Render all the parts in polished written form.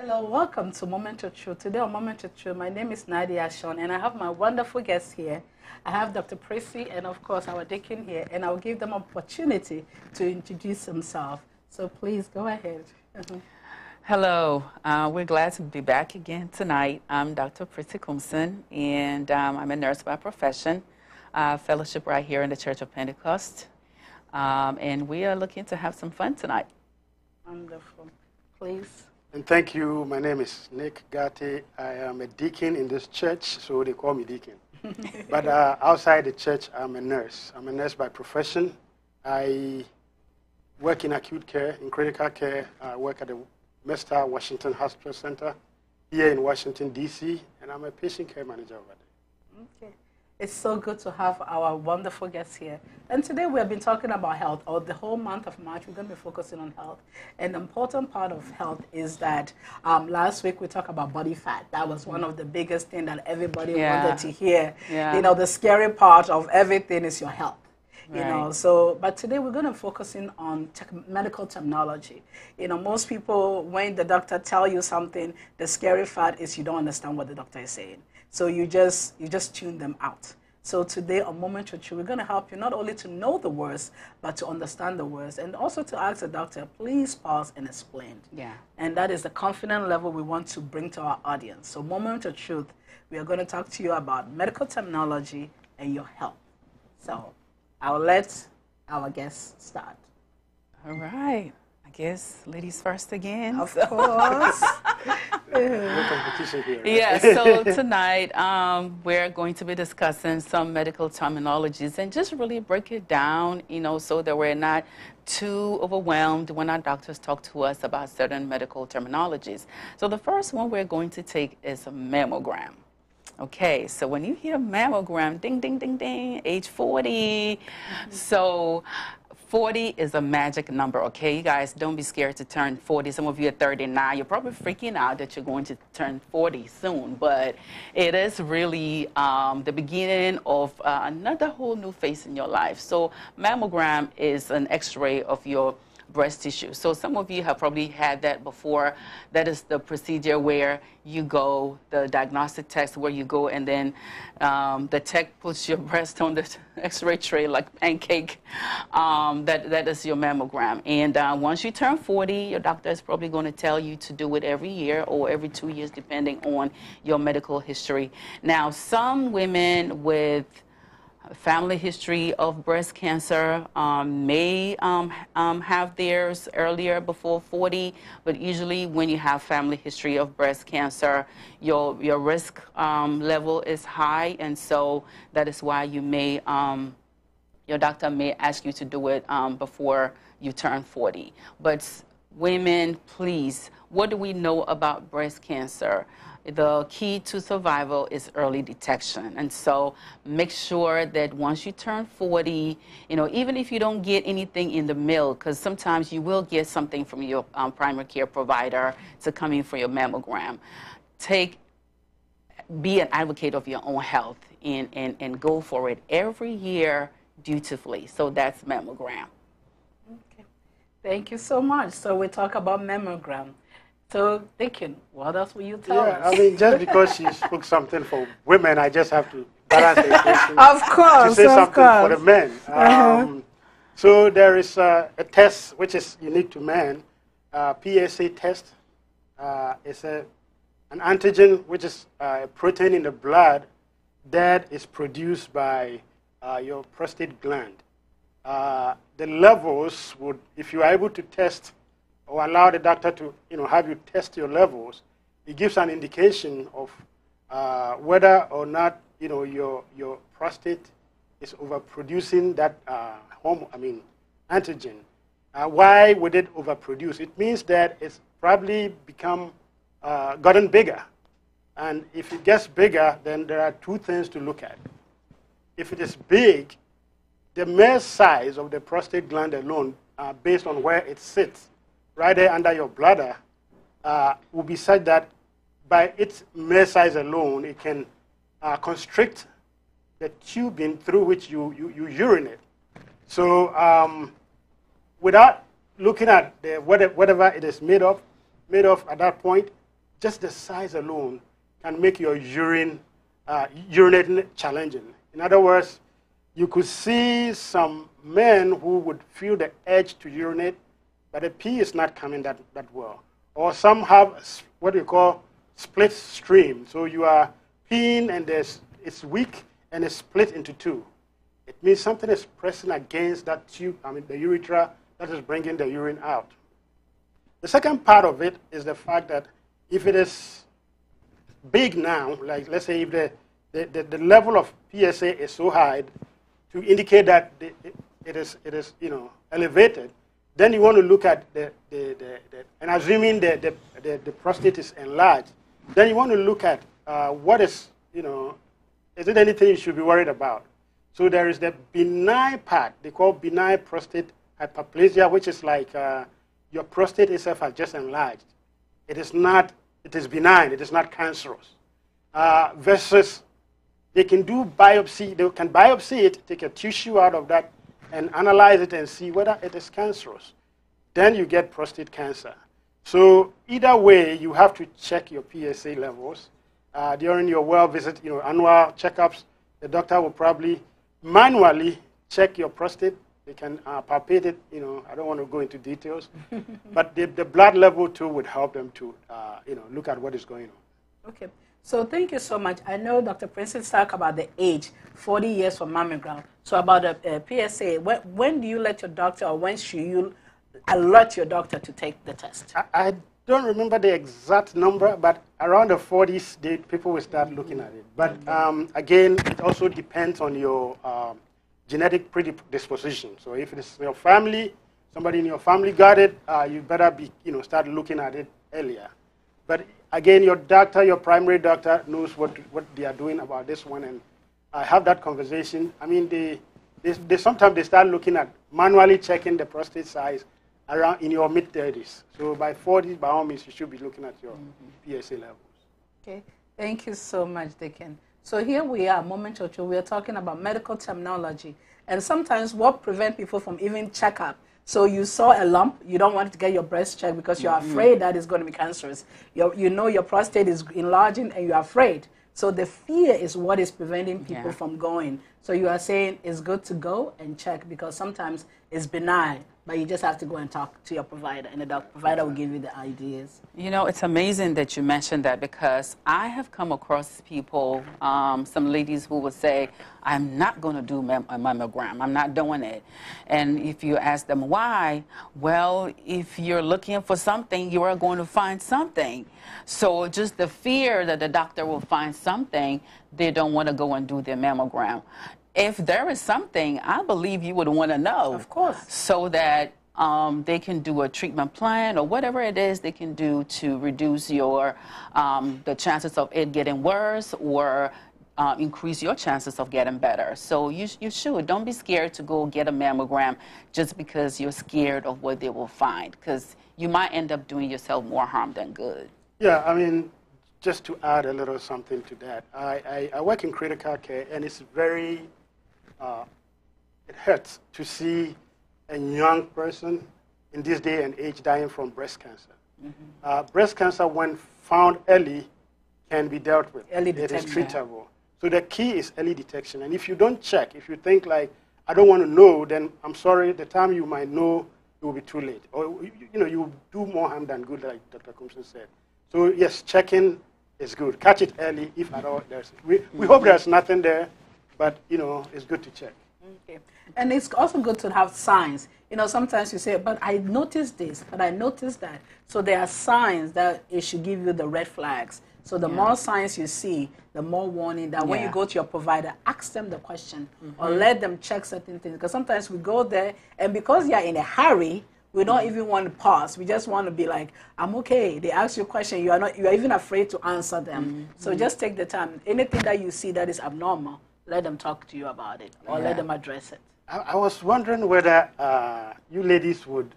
Hello, welcome to Moment of Truth. Today on Moment of Truth, my name is Nadia Sean, and I have my wonderful guests here. I have Dr. Prissy and, of course, our deacon here, and I'll give them opportunity to introduce themselves. So please go ahead. Hello, we're glad to be back again tonight. I'm Dr. Prissy Kumson, and I'm a nurse by profession, fellowship right here in the Church of Pentecost, and we are looking to have some fun tonight. Wonderful. Please. And thank you. My name is Nick Gatti. I am a deacon in this church, so they call me deacon. But outside the church, I'm a nurse. I'm a nurse by profession. I work in acute care, in critical care. I work at the Mesta Washington Hospital Center here in Washington, D.C., and I'm a patient care manager over there. Okay. It's so good to have our wonderful guests here. And today we have been talking about health, or the whole month of March, we're going to be focusing on health. And the important part of health is that last week we talked about body fat. That was one of the biggest things that everybody wanted to hear. Yeah. You know, the scary part of everything is your health. You Right. know, so, but today we're going to focus in on medical terminology. You know, most people, when the doctor tell you something, the scary part is you don't understand what the doctor is saying. So you just tune them out. So today on Moment of Truth, we're going to help you not only to know the words, but to understand the words, and also to ask the doctor, please pause and explain. Yeah. And that is the confident level we want to bring to our audience. So Moment of Truth, we are going to talk to you about medical terminology and your health. So I'll let our guests start. All right. I guess ladies first again. Of course. No competition here. Right? Yeah, so tonight we're going to be discussing some medical terminologies and just really break it down, you know, so that we're not too overwhelmed when our doctors talk to us about certain medical terminologies. So the first one we're going to take is a mammogram. Okay, so when you hear mammogram, ding, ding, ding, ding, age 40. So 40 is a magic number, okay? You guys, don't be scared to turn 40. Some of you are 39. You're probably freaking out that you're going to turn 40 soon, but it is really the beginning of another whole new phase in your life. So mammogram is an x-ray of your breast tissue. So some of you have probably had that before. That is the procedure where you go, the diagnostic test where you go and then the tech puts your breast on the x-ray tray like pancake. That is your mammogram. And once you turn 40, your doctor is probably going to tell you to do it every year or every 2 years depending on your medical history. Now, some women with family history of breast cancer may have theirs earlier before 40, but usually when you have family history of breast cancer, your risk level is high, and so that is why you may your doctor may ask you to do it before you turn 40. But women, please, what do we know about breast cancer? The key to survival is early detection. And so make sure that once you turn 40, you know, even if you don't get anything in the mail, because sometimes you will get something from your primary care provider to come in for your mammogram, be an advocate of your own health and go for it every year dutifully. So that's mammogram. Okay. Thank you so much. So we talk about mammogram. So, Deacon, what else will you tell us? I mean, just because she spoke something for women, I just have to balance the equation. Of course, to say something for the course. men. So there is a test which is unique to men, PSA test. It's an antigen which is a protein in the blood that is produced by your prostate gland. The levels would, if you are able to test or allow the doctor to, have you test your levels, it gives an indication of whether or not, your prostate is overproducing that antigen. Why would it overproduce? It means that it's probably gotten bigger. And if it gets bigger, then there are two things to look at. If it is big, the mere size of the prostate gland alone, based on where it sits, right there under your bladder, will be such that by its mere size alone, it can constrict the tubing through which you urinate. So without looking at whatever it is made of at that point, just the size alone can make your urinating challenging. In other words, you could see some men who would feel the urge to urinate, but the pee is not coming that well. Or some have what you call split stream. So you are peeing and it's weak and it's split into two. It means something is pressing against that tube, the urethra, that is bringing the urine out. The second part of it is the fact that if it is big now, like let's say if the level of PSA is so high to indicate that it is elevated, then you want to look at and assuming the prostate is enlarged, then you want to look at what is it anything you should be worried about? So there is the benign part, they call benign prostate hyperplasia, which is like your prostate itself has just enlarged. It is benign, it is not cancerous. Versus they can do biopsy, they can biopsy it, take a tissue out of that, and analyze it and see whether it is cancerous. Then you get prostate cancer. So either way, you have to check your PSA levels. During your well visit, annual checkups, the doctor will probably manually check your prostate. They can palpate it. I don't want to go into details, but the blood level too would help them to look at what is going on. Okay. So thank you so much. I know Dr. Princess talked about the age, 40 years for mammogram. So about the PSA, when do you let your doctor, or when should you alert your doctor to take the test? I don't remember the exact number, but around the 40s, people will start looking at it. But again, it also depends on your genetic predisposition. So if it's your family, somebody in your family got it, you better start looking at it earlier. But again, your doctor, your primary doctor, knows what they are doing about this one, and have that conversation. I mean, they sometimes they start looking at manually checking the prostate size around in your mid-30s. So by 40, by all means, you should be looking at your PSA levels. Okay. Thank you so much, Deacon. So here we are, Moment or two, we are talking about medical terminology, and sometimes what prevents people from even checkup. So you saw a lump, you don't want to get your breast checked because you're afraid that it's going to be cancerous. You know your prostate is enlarging and you're afraid. So the fear is what is preventing people from going. So you are saying it's good to go and check because sometimes it's benign, but you just have to go and talk to your provider, and the provider will give you the ideas. It's amazing that you mentioned that, because I have come across people, some ladies who would say, I'm not going to do a mammogram. I'm not doing it. And if you ask them why, well, if you're looking for something, you are going to find something. So just the fear that the doctor will find something, they don't want to go and do their mammogram. If there is something, I believe you would want to know. Of course. So that they can do a treatment plan or whatever it is they can do to reduce your the chances of it getting worse, or increase your chances of getting better. So you should. Don't be scared to go get a mammogram just because you're scared of what they will find, because you might end up doing yourself more harm than good. Yeah, I mean, just to add a little something to that, I work in critical care, and it's very, it hurts to see a young person in this day and age dying from breast cancer. Breast cancer, when found early, can be dealt with. Early detection. It is treatable. So the key is early detection. And if you don't check, if you think like, I don't want to know, then I'm sorry, the time you might know, it will be too late. Or, you do more harm than good, like Dr. Compson said. So yes, checking is good. Catch it early, if at all there's. We hope there's nothing there, but it's good to check. Okay. And it's also good to have signs. Sometimes you say, but I noticed this, but I noticed that. So there are signs that it should give you the red flags. So the more signs you see, the more warning that when you go to your provider, ask them the question or let them check certain things. Because sometimes we go there, and because you're in a hurry, we don't even want to pause. We just want to be like, I'm okay. They ask you a question. You are even afraid to answer them. So just take the time. Anything that you see that is abnormal, let them talk to you about it or let them address it. I was wondering whether you ladies would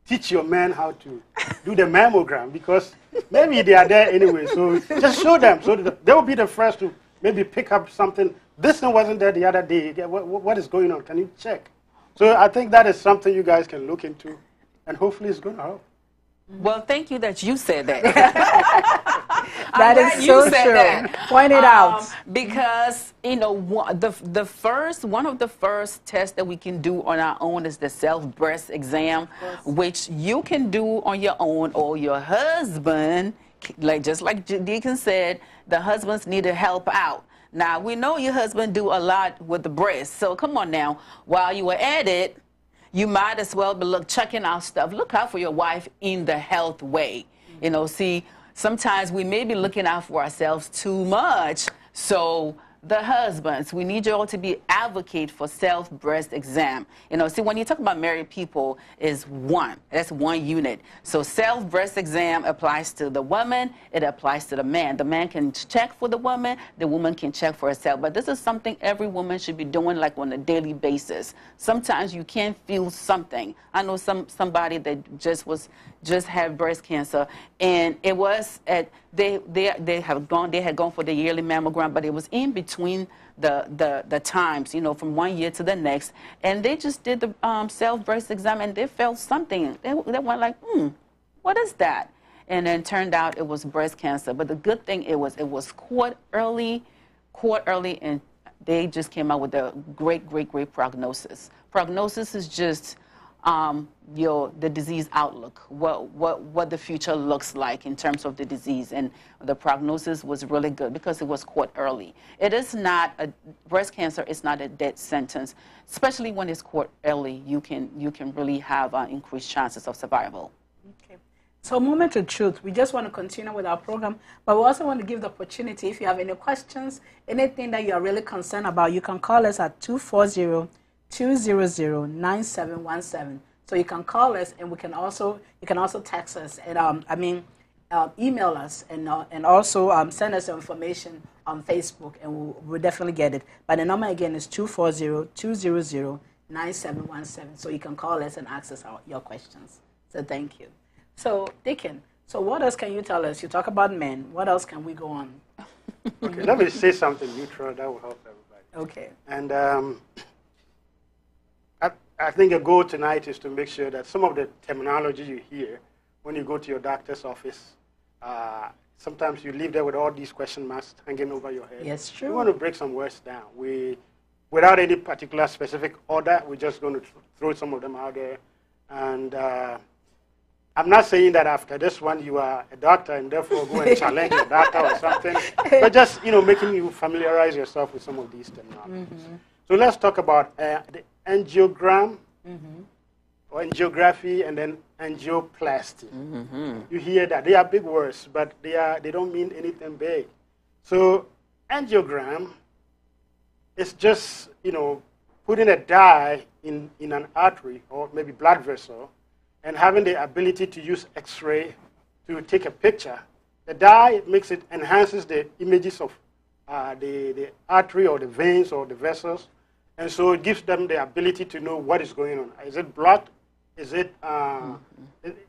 teach your men how to do the mammogram, because maybe they are there anyway. So just show them, so that they will be the first to maybe pick up something. This one wasn't there the other day. What is going on? Can you check? So I think that is something you guys can look into, and hopefully it's going to help. Well, thank you that you said that. That is so true. Point it out. Because, you know, one of the first tests that we can do on our own is the self-breast exam, which you can do on your own, or your husband, just like Deacon said, the husbands need to help out. Now, we know your husband do a lot with the breast, so come on now, while you were at it, you might as well be checking out stuff. Look out for your wife in the health way. You know, see, sometimes we may be looking out for ourselves too much. So the husbands, we need you all to be advocate for self-breast exam. You know, see, when you talk about married people, is one. That's one unit. So self-breast exam applies to the woman. It applies to the man. The man can check for the woman can check for herself. But this is something every woman should be doing, like, on a daily basis. Sometimes you can feel something. I know somebody that just had breast cancer, and it was at they had gone for the yearly mammogram, but it was in between the times, you know, from one year to the next, and they just did the self-breast exam, and they felt something. They went like, what is that? And then turned out it was breast cancer. But the good thing it was caught early, and they just came out with a great prognosis. Prognosis is just the disease outlook, what the future looks like in terms of the disease, and the prognosis was really good because it was caught early. It is not breast cancer is not a death sentence, especially when it's caught early. You can really have increased chances of survival. Okay. So, moment of truth. We just want to continue with our program, but we also want to give the opportunity. If you have any questions, anything that you are really concerned about, you can call us at 240-200-9717. So you can call us, and you can also text us, and email us, and also send us information on Facebook, and we'll definitely get it. But the number again is 240-200-9717. So you can call us and ask us your questions. So thank you. So Deacon, so what else can you tell us? You talk about men. What else can we go on? Okay, let me say something neutral that will help everybody. Okay. And I think a goal tonight is to make sure that some of the terminology you hear when you go to your doctor's office, sometimes you leave there with all these question marks hanging over your head. Yes, true. We want to break some words down. Without any particular specific order, we're just going to throw some of them out there. And I'm not saying that after this one you are a doctor and therefore go and challenge your doctor or something, but just, you know, making you familiarize yourself with some of these terminologies. Mm-hmm. So let's talk about the angiogram, or angiography, and then angioplasty. Mm-hmm. You hear that. They are big words, but they don't mean anything big. So angiogram is just, you know, putting a dye in an artery or maybe blood vessel, and having the ability to use X-ray to take a picture. The dye enhances the images of the artery or the veins or the vessels, and so it gives them the ability to know what is going on. Is it blood? Is it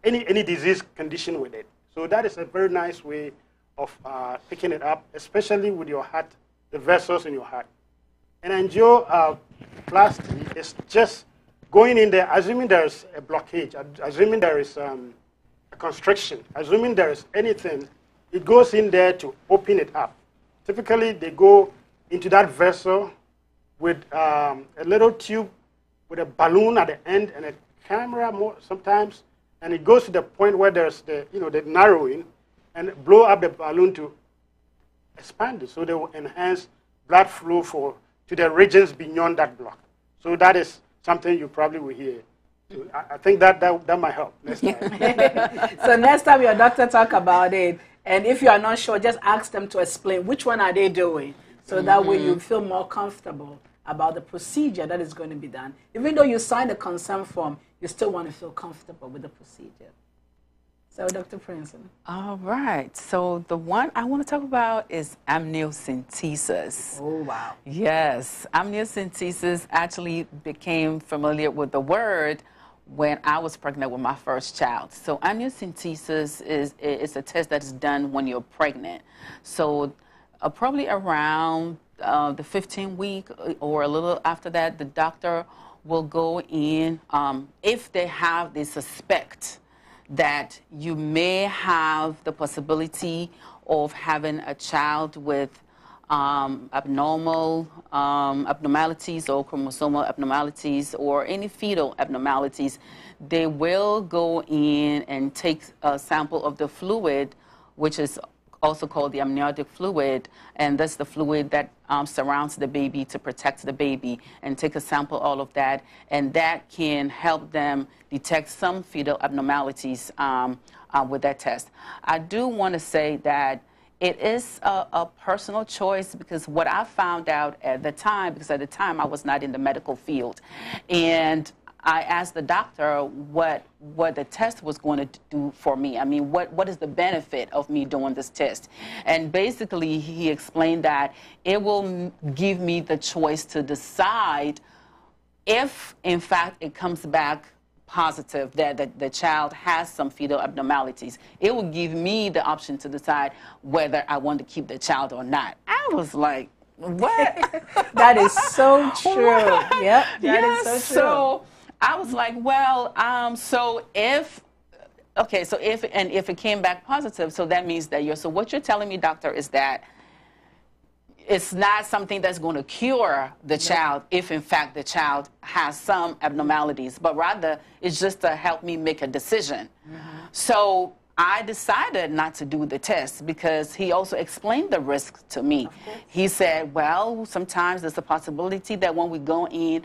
any disease condition with it? So that is a very nice way of picking it up, especially with your heart, the vessels in your heart. And angioplasty is just going in there, assuming there is a blockage, assuming there is a constriction, assuming there is anything, it goes in there to open it up. Typically, they go into that vessel with a little tube with a balloon at the end and a camera sometimes, and it goes to the point where there's the narrowing, and blow up the balloon to expand it, so they will enhance blood flow to the regions beyond that block. So that is something you probably will hear. So I think that might help next time. So next time your doctor talk about it, and if you are not sure, just ask them to explain which one are they doing, so that way you feel more comfortable about the procedure that is going to be done. Even though you sign a consent form, you still want to feel comfortable with the procedure. So, Dr. Princeton. All right. So the one I want to talk about is amniocentesis. Oh, wow. Yes. Amniocentesis actually became familiar with the word when I was pregnant with my first child. So amniocentesis is a test that is done when you're pregnant. So probably around the 15th week or a little after that, the doctor will go in if they suspect that you may have the possibility of having a child with abnormalities or chromosomal abnormalities or any fetal abnormalities, they will go in and take a sample of the fluid, which is also called the amniotic fluid, and that's the fluid that surrounds the baby to protect the baby, and take a sample, all of that, and that can help them detect some fetal abnormalities with that test. I do want to say that it is a personal choice, because what I found out at the time, because at the time I was not in the medical field, and I asked the doctor what the test was going to do for me. I mean, what is the benefit of me doing this test? And basically, he explained that it will give me the choice to decide if, in fact, it comes back positive that the child has some fetal abnormalities. It will give me the option to decide whether I want to keep the child or not. I was like, what? That is so true. Yep, that is so true. So I was like, well, so if it came back positive, so that means that so what you're telling me, doctor, is that it's not something that's going to cure the child if, in fact, the child has some abnormalities, but rather it's just to help me make a decision. So I decided not to do the test, because he also explained the risk to me. He said, well, sometimes there's a possibility that when we go in,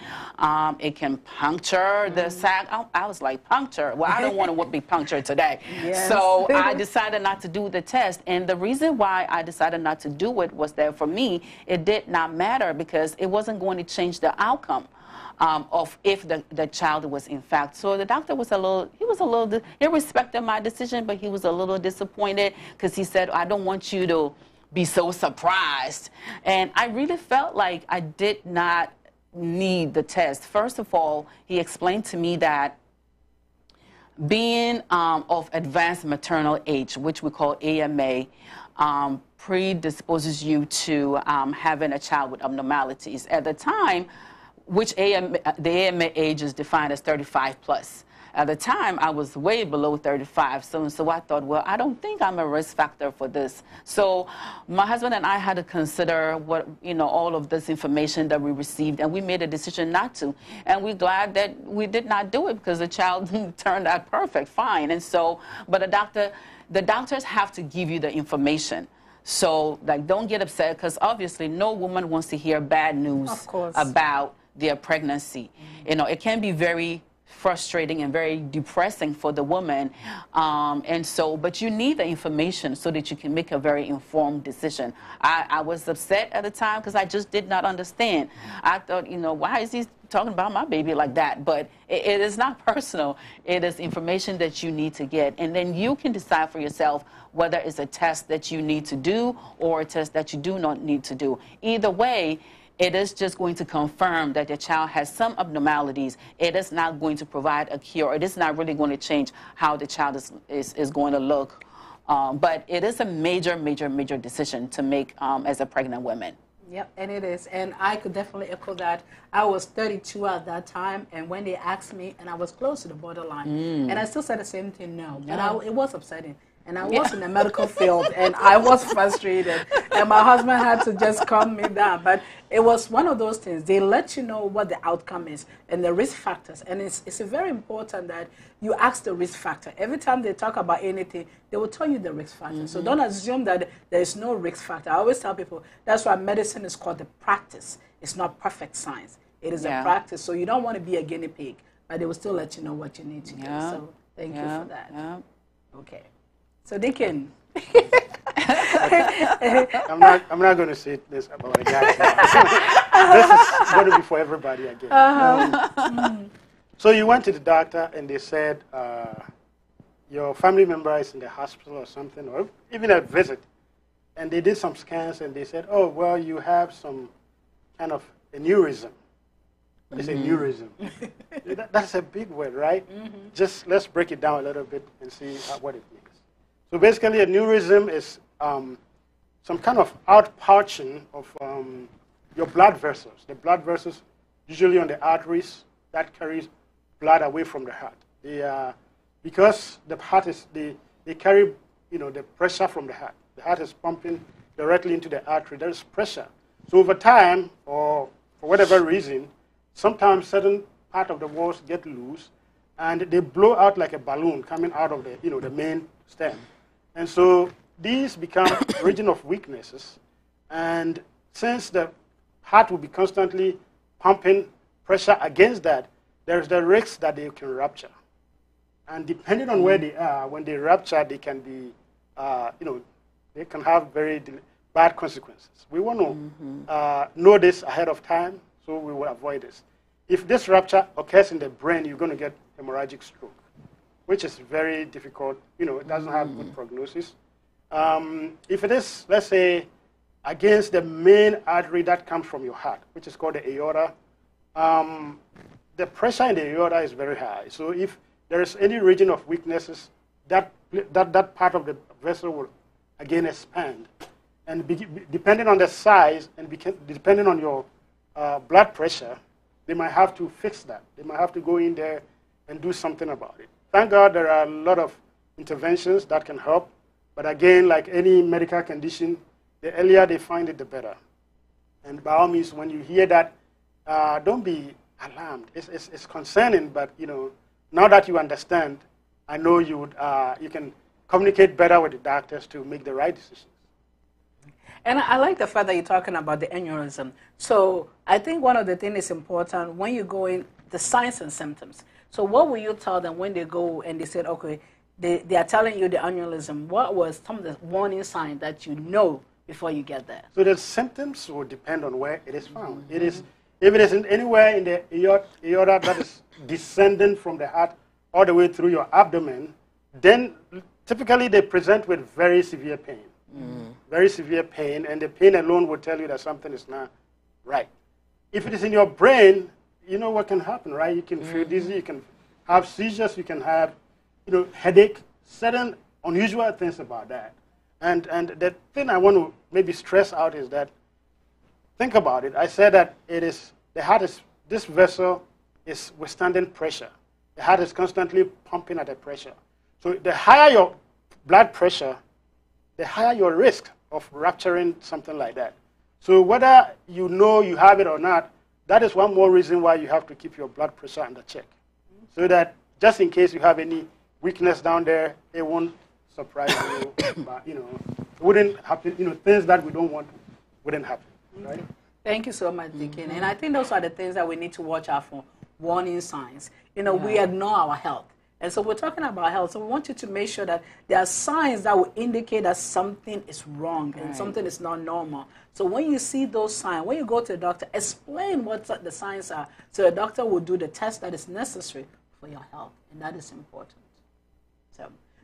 it can puncture the sac. I was like, puncture? Well, I don't want to be punctured today. Yes. So I decided not to do the test. And the reason why I decided not to do it was that for me, it did not matter, because it wasn't going to change the outcome of if the child was in fact. So the doctor was he respected my decision, but he was a little disappointed, because he said, I don't want you to be so surprised. And I really felt like I did not need the test. First of all, he explained to me that being of advanced maternal age, which we call AMA, predisposes you to having a child with abnormalities. At the time, which the AMA age is defined as 35 plus. At the time, I was way below 35, so I thought, well, I don't think I'm a risk factor for this. So my husband and I had to consider all of this information that we received, and we made a decision not to. And we're glad that we did not do it, because the child turned out perfect, fine. And so, but the doctors have to give you the information. So, don't get upset, because obviously no woman wants to hear bad news about their pregnancy. It can be very frustrating and very depressing for the woman, but you need the information so that you can make a very informed decision. I was upset at the time, because I just did not understand. I thought, why is he talking about my baby like that? But it is not personal. It is information that you need to get, and then you can decide for yourself whether it's a test that you need to do or a test that you do not need to do. Either way, it is just going to confirm that your child has some abnormalities. It is not going to provide a cure. It is not really going to change how the child is going to look. But it is a major, major, major decision to make as a pregnant woman. Yep, and it is. And I could definitely echo that. I was 32 at that time, and when they asked me, and I was close to the borderline, and I still said the same thing, no. And it was upsetting. And I was in the medical field, and I was frustrated. And my husband had to just calm me down. But it was one of those things. They let you know what the outcome is and the risk factors. And it's very important that you ask the risk factor. Every time they talk about anything, they will tell you the risk factor. So don't assume that there is no risk factor. I always tell people, that's why medicine is called the practice. It's not perfect science. It is a practice. So you don't want to be a guinea pig, but they will still let you know what you need to do. So thank you for that. Okay. So Deacon. I'm not going to say this about a guy. This is going to be for everybody again. So you went to the doctor and they said your family member is in the hospital or something, or even a visit, and they did some scans and they said, oh, well, you have some kind of aneurysm. What is aneurysm? That's a big word, right? Just let's break it down a little bit and see what it means. So basically, aneurysm is some kind of outpouching of your blood vessels. The blood vessels, usually on the arteries, that carries blood away from the heart. because the heart is, they carry, the pressure from the heart. The heart is pumping directly into the artery. There is pressure. So over time, or for whatever reason, sometimes certain part of the walls get loose, and they blow out like a balloon coming out of the, the main stem. And so these become region of weaknesses. And since the heart will be constantly pumping pressure against that, there's the risk that they can rupture. And depending on where they are, when they rupture, they can be, they can have very bad consequences. We want to know this ahead of time, so we will avoid this. If this rupture occurs in the brain, you're going to get hemorrhagic stroke, which is very difficult. It doesn't have good prognosis. If it is, let's say, against the main artery that comes from your heart, which is called the aorta, the pressure in the aorta is very high. So if there is any region of weaknesses, that part of the vessel will again expand. And depending on the size and depending on your blood pressure, they might have to fix that. They might have to go in there and do something about it. Thank God there are a lot of interventions that can help. But again, like any medical condition, the earlier they find it, the better. And by all means, when you hear that, don't be alarmed. It's concerning, but now that you understand, I know you can communicate better with the doctors to make the right decisions. And I like the fact that you're talking about the aneurysm. So I think one of the things is important when you go in, the signs and symptoms. So what will you tell them when they go and they said, okay, they are telling you the aneurysm? What was some of the warning signs that you know before you get there? So the symptoms will depend on where it is found. It is, if it is anywhere in the aorta that is descending from the heart all the way through your abdomen, then typically they present with very severe pain. Very severe pain, and the pain alone will tell you that something is not right. If it is in your brain, you know what can happen, right? You can feel dizzy, you can have seizures, you can have, headache, certain unusual things about that. And the thing I want to maybe stress out is that, think about it. I said that the heart is, this vessel is withstanding pressure. The heart is constantly pumping at the pressure. So the higher your blood pressure, the higher your risk of rupturing something like that. So whether you know you have it or not, that is one more reason why you have to keep your blood pressure under check. So that just in case you have any weakness down there, it won't surprise you. But, it wouldn't happen. Things that we don't want wouldn't happen. Right? Thank you so much, Deacon. And I think those are the things that we need to watch out for, warning signs. We ignore our health. And so we're talking about health. So we want you to make sure that there are signs that will indicate that something is wrong and something is not normal. So when you see those signs, when you go to the doctor, explain what the signs are. So the doctor will do the test that is necessary for your health. And that is important.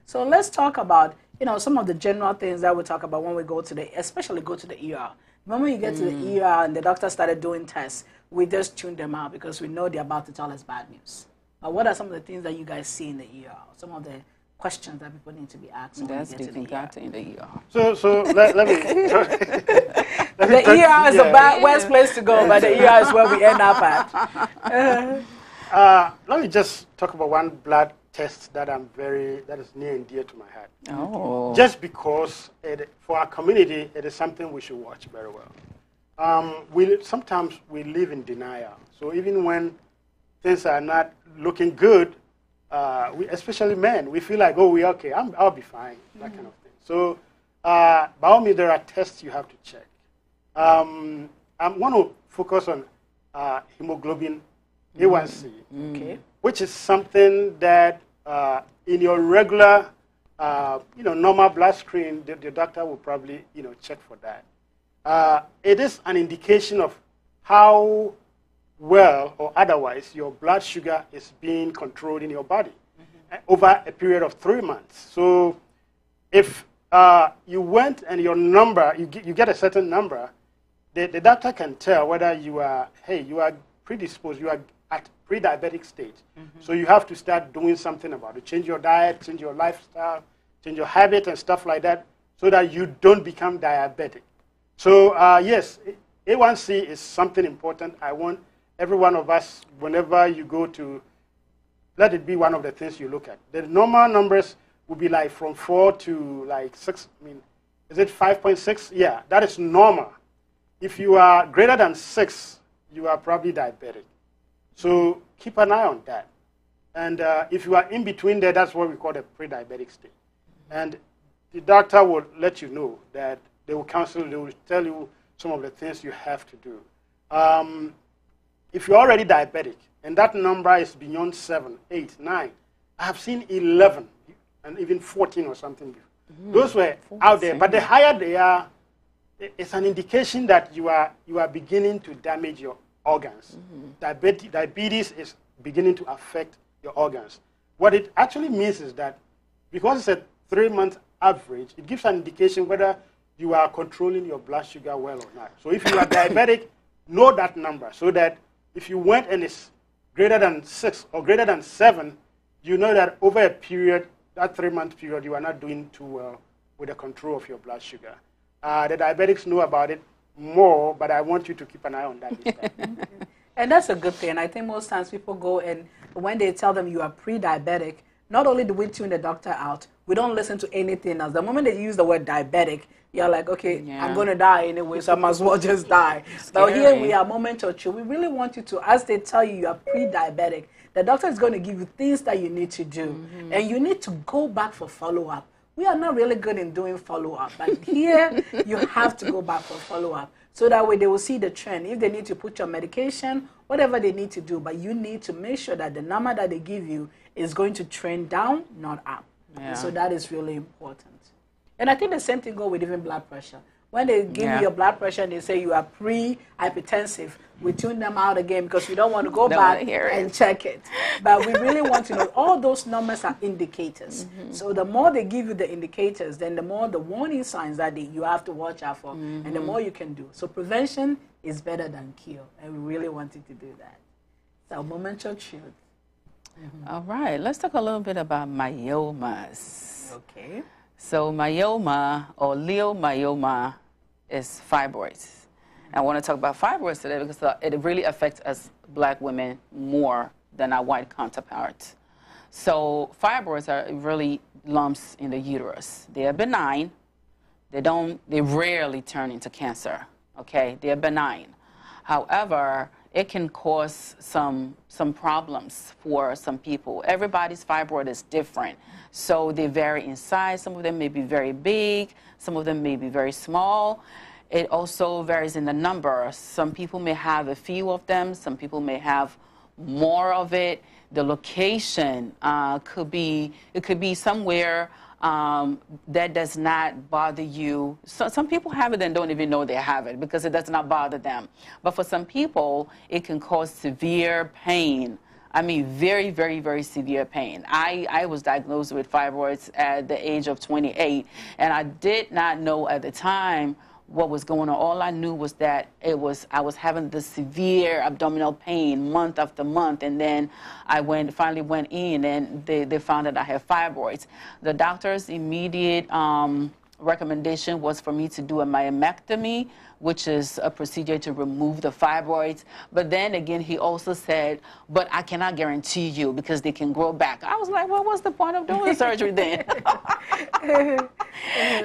So let's talk about, some of the general things that we talk about when we go to especially go to the ER. When you get to the ER and the doctor started doing tests, we just tune them out because we know they're about to tell us bad news. What are some of the things that you guys see in the ER? Some of the questions that people need to be asked when you get to the ER. In the ER. So let me. The ER is the worst place to go, but the ER is where we end up at. Let me just talk about one blood test that is near and dear to my heart. Oh. Just because for our community, it is something we should watch very well. Sometimes we live in denial. So even when things are not looking good, especially men, we feel like, we're okay, I'll be fine, that kind of thing. So by all means, there are tests you have to check. I want to focus on hemoglobin A1C, which is something that in your regular, normal blood screen, the doctor will probably, check for that. It is an indication of how well or otherwise your blood sugar is being controlled in your body over a period of 3 months. So if you went and your number, you get a certain number, the doctor can tell whether you are predisposed, you are at pre-diabetic stage. So you have to start doing something about it. Change your diet, change your lifestyle, change your habit and stuff like that so that you don't become diabetic. So yes, A1C is something important. I want every one of us, whenever you go to let it be one of the things you look at. The normal numbers would be like from 4 to like 6. I mean, is it 5.6? Yeah, that is normal. If you are greater than 6, you are probably diabetic. So keep an eye on that. And if you are in between there, that's what we call the pre-diabetic state. And the doctor will let you know that they will counsel, they will tell you some of the things you have to do. If you're already diabetic, and that number is beyond 7, 8, 9, I have seen 11 and even 14 or something. Those were out there. But the higher they are, it's an indication that you are beginning to damage your organs. Diabetes is beginning to affect your organs. What it actually means is that because it's a 3-month average, it gives an indication whether you are controlling your blood sugar well or not. So if you are diabetic, know that number so that if you went and it's greater than 6 or greater than 7, you know that over a period, that 3-month period, you are not doing too well with the control of your blood sugar. The diabetics know about it more, but I want you to keep an eye on that this time. And that's a good thing. I think most times people go and when they tell them you are pre-diabetic, not only do we tune the doctor out, we don't listen to anything else. The moment they use the word diabetic, you're like, okay, yeah, I'm going to die anyway, so I might as well just die. But here we are, moment or two. We really want you to, as they tell you are pre-diabetic, the doctor is going to give you things that you need to do. And you need to go back for follow-up. We are not really good in doing follow-up, but here you have to go back for follow-up. So that way they will see the trend. If they need to put your medication, whatever they need to do, but you need to make sure that the number that they give you is going to trend down, not up. Yeah. So that is really important. And I think the same thing goes with even blood pressure. When they give you your blood pressure and they say you are pre-hypertensive, we tune them out again because we don't want to go back and check it. But we really want to know all those numbers are indicators. So the more they give you the indicators, then the more the warning signs that you have to watch out for, and the more you can do. So prevention is better than cure, and we really wanted to do that. So moment of truth. All right, let's talk a little bit about myomas. Okay. So myoma or leiomyoma is fibroids. I want to talk about fibroids today because it really affects us black women more than our white counterparts. So fibroids are really lumps in the uterus. They are benign. They rarely turn into cancer. Okay, they are benign. However, it can cause some problems for some people. Everybody's fibroid is different. So they vary in size. Some of them may be very big. Some of them may be very small. It also varies in the number. Some people may have a few of them. Some people may have more of it. The location could be somewhere that does not bother you. So some people have it and don't even know they have it because it does not bother them. But for some people, it can cause severe pain. I mean, very, very, very severe pain. I was diagnosed with fibroids at the age of 28, and I did not know at the time what was going on. All I knew was that I was having this severe abdominal pain month after month, and then I finally went in, and they found that I had fibroids. The doctor's immediate recommendation was for me to do a myomectomy, which is a procedure to remove the fibroids. But then again, he also said, but I cannot guarantee you because they can grow back. I was like, well, what's the point of doing surgery then?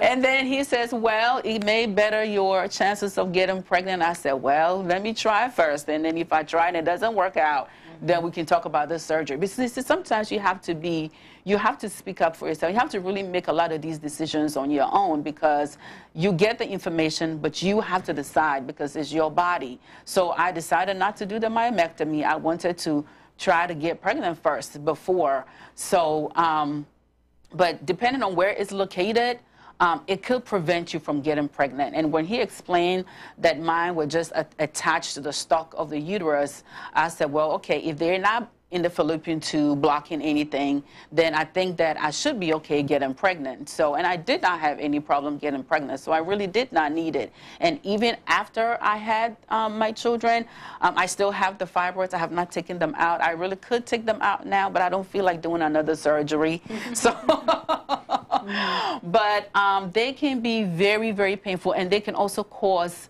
And then he says, well, it may better your chances of getting pregnant. I said, well, let me try first. And then if I try and it doesn't work out, then we can talk about the surgery. Because sometimes you have to speak up for yourself. You have to really make a lot of these decisions on your own because you get the information, but you have to decide because it's your body. So I decided not to do the myomectomy. I wanted to try to get pregnant first before. So, but depending on where it's located, it could prevent you from getting pregnant. And when he explained that mine were just attached to the stalk of the uterus, I said, well, okay, if they're not in the fallopian tube blocking anything, then I think that I should be okay getting pregnant. So, and I did not have any problem getting pregnant, so I really did not need it. And even after I had my children, I still have the fibroids. I have not taken them out. I really could take them out now, but I don't feel like doing another surgery. So, but they can be very, very painful, and they can also cause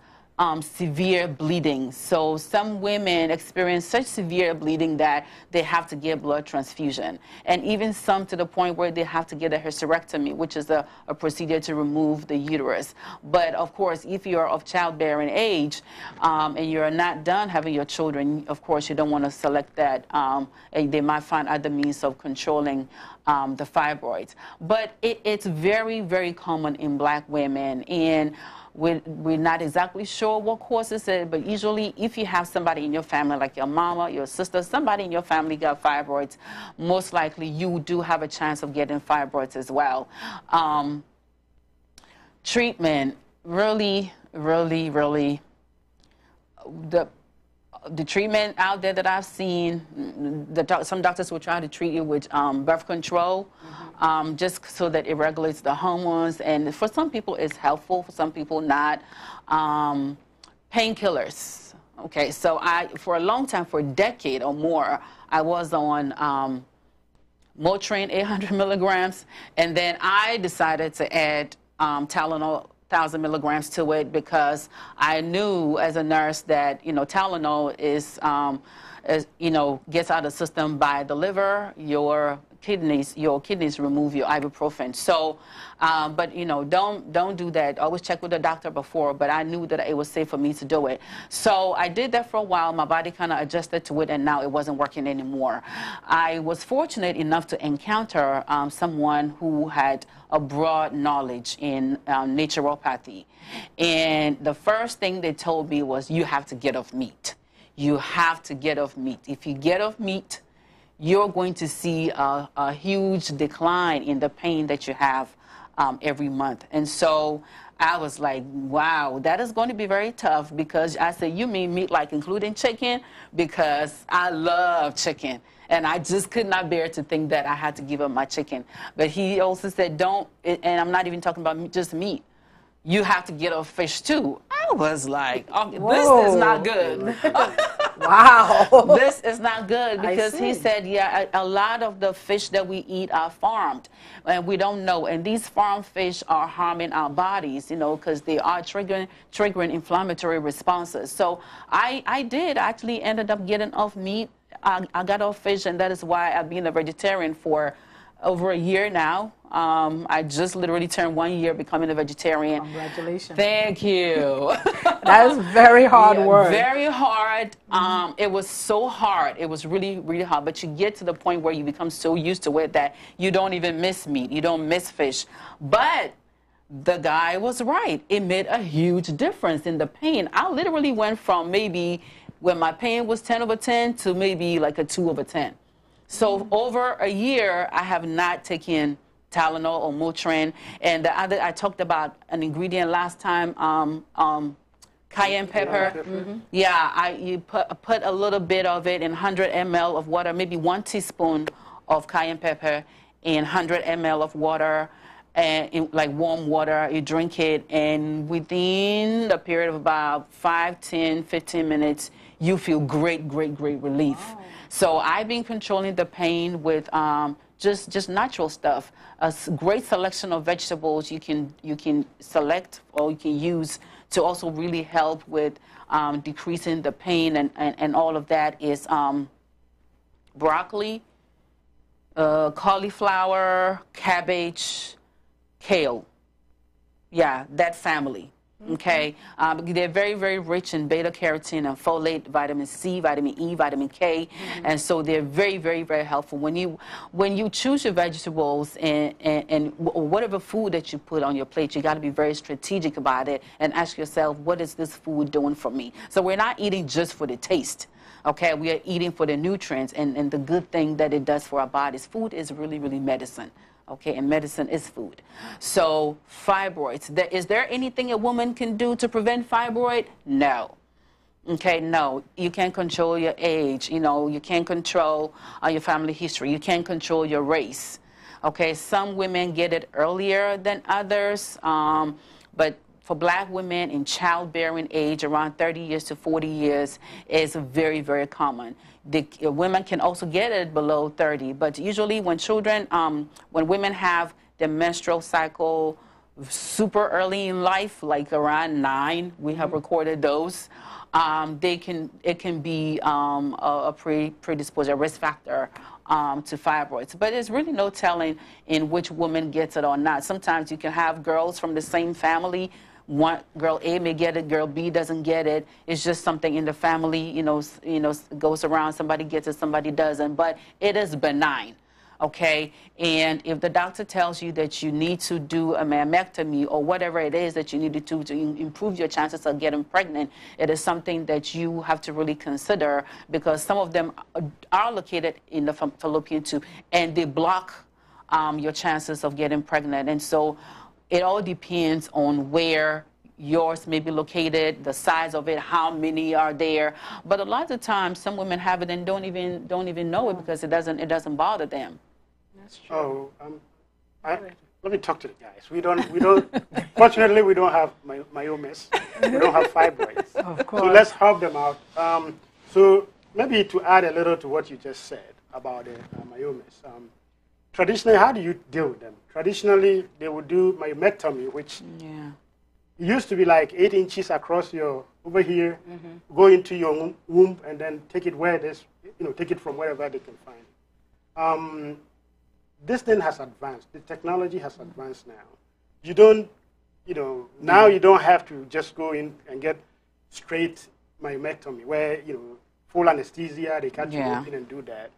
severe bleeding. So some women experience such severe bleeding that they have to get blood transfusion. And even some to the point where they have to get a hysterectomy, which is a procedure to remove the uterus. But of course, if you're of childbearing age and you're not done having your children, of course, you don't want to select that. And they might find other means of controlling the fibroids. But it's very, very common in black women. And we're not exactly sure what causes it, but usually if you have somebody in your family, like your mama, your sister, somebody in your family got fibroids, most likely you do have a chance of getting fibroids as well. Treatment, really, really, the treatment out there that I've seen, some doctors will try to treat you with birth control, just so that it regulates the hormones. And for some people, it's helpful. For some people, not. Painkillers. Okay, so for a long time, for a decade or more, I was on Motrin 800 milligrams, and then I decided to add Tylenol 1,000 milligrams to it because I knew as a nurse that, Tylenol is gets out of the system by the liver, your kidneys remove your ibuprofen. So, but don't do that. Always check with the doctor before, but I knew that it was safe for me to do it. So I did that for a while. My body kind of adjusted to it, and now it wasn't working anymore. I was fortunate enough to encounter someone who had a broad knowledge in naturopathy. And the first thing they told me was, you have to get off meat. You have to get off meat. If you get off meat, you're going to see a huge decline in the pain that you have every month. And so I was like, wow, that is going to be very tough, because I said, you mean meat like including chicken? Because I love chicken. And I just could not bear to think that I had to give up my chicken. But he also said, and I'm not even talking about just meat, you have to get off fish too. I was like, oh, this is not good. Wow. This is not good, because he said, yeah, a lot of the fish that we eat are farmed, and we don't know. And these farmed fish are harming our bodies, because they are triggering inflammatory responses. So I did actually ended up getting off meat. I got off fish, and that is why I've been a vegetarian for over a year now. I just literally turned 1 year becoming a vegetarian. Congratulations. Thank you. That is very hard work. Very hard. It was so hard. It was really, really hard. But you get to the point where you become so used to it that you don't even miss meat. You don't miss fish. But the guy was right. It made a huge difference in the pain. I literally went from maybe when my pain was 10 over 10 to maybe like a 2 over 10. So over a year, I have not taken Tylenol or Motrin. And the other, I talked about an ingredient last time, cayenne pepper. Yeah, you put a little bit of it in 100 ml of water, maybe 1 teaspoon of cayenne pepper in 100 ml of water, and in like warm water. You drink it, and within a period of about 5, 10, 15 minutes, you feel great relief. Wow. So I've been controlling the pain with just natural stuff. A great selection of vegetables you can select or you can use to also really help with decreasing the pain, and all of that is broccoli, cauliflower, cabbage, kale. Yeah, that family. Okay, they're very, very rich in beta-carotene and folate, vitamin C, vitamin E, vitamin K, and so they're very, very, very helpful. When you choose your vegetables and whatever food that you put on your plate, you got to be very strategic about it and ask yourself, what is this food doing for me? So we're not eating just for the taste. Okay, we are eating for the nutrients and the good thing that it does for our bodies. Food is really, really medicine. Okay, and medicine is food. So fibroids, is there anything a woman can do to prevent fibroid? No. Okay, no. You can't control your age. You can't control your family history. You can't control your race. Okay, some women get it earlier than others, but for black women in childbearing age, around 30 years to 40 years, is very, very common. Women can also get it below 30, but usually when women have their menstrual cycle super early in life, like around 9, we have recorded those. It can be a predisposed, a risk factor to fibroids. But there's really no telling in which woman gets it or not. Sometimes you can have girls from the same family. One girl A may get it, girl B doesn't get it. It's just something in the family, goes around. Somebody gets it, somebody doesn't. But it is benign. Okay, and if the doctor tells you that you need to do a mammectomy or whatever it is that you need to do to improve your chances of getting pregnant, it is something that you have to really consider, because some of them are located in the fallopian tube and they block your chances of getting pregnant. And so it all depends on where yours may be located, the size of it, how many are there. But a lot of the times, some women have it and don't even know it because it doesn't bother them. That's true. Oh, let me talk to the guys. We don't. Fortunately, we don't have myomas. We don't have fibroids. Of course. So let's help them out. So maybe to add a little to what you just said about the myomas. Traditionally, how do you deal with them? Traditionally, they would do myomectomy, which used to be like 8 inches across over here, go into your womb, and then take it where there's, take it from wherever they can find. This thing has advanced. The technology has advanced now. You don't, now you don't have to just go in and get straight myomectomy where, full anesthesia, they can't go in and do that.